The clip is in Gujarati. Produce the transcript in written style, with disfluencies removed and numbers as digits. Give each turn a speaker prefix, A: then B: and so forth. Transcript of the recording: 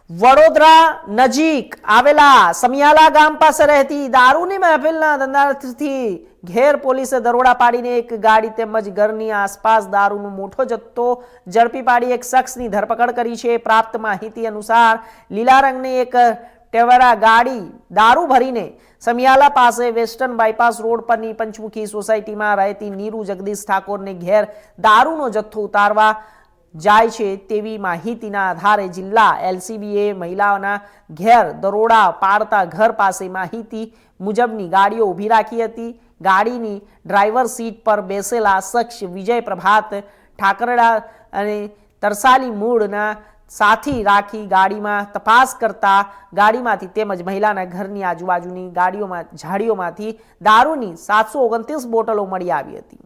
A: વડોદરા નજીક આવેલા સમિયાલા ગામ પાસે રહેતી દારૂની મહેફિલના ધંધાર્થીથી ઘેર પોલીસે દરોડા પાડીને એક ગાડી તેમજ ઘરની આસપાસ દારૂનો મોટો જથ્થો ઝડપી પાડી એક શખ્સની ધરપકડ કરી છે। પ્રાપ્ત માહિતી અનુસાર લીલા રંગની એક ટેવેરા ગાડી દારૂ ભરીને સમિયાલા પાસે વેસ્ટર્ન બાયપાસ રોડ પરની પંચમુખી સોસાયટીમાં રહેતી નીરુ જગદીશ ઠાકોરને ઘેર દારૂનો જથ્થો ઉતારવા જાય છે તેવી માહિતીના આધારે જિલ્લા એલસીબીએ મહિલાઓના ઘેર દરોડા પાડતા ઘર પાસે માહિતી મુજબની ગાડીઓ ઊભી રાખી હતી। ગાડીની ડ્રાઈવર સીટ પર બેસેલા શખ્સ વિજય પ્રભાત ઠાકરડા અને તરસાલી મૂળના સાથી રાખી ગાડીમાં તપાસ કરતા ગાડીમાંથી તેમજ મહિલાના ઘરની આજુબાજુની ગાડીઓમાં ઝાડીઓમાંથી દારૂની 729 બોટલો મળી આવી હતી।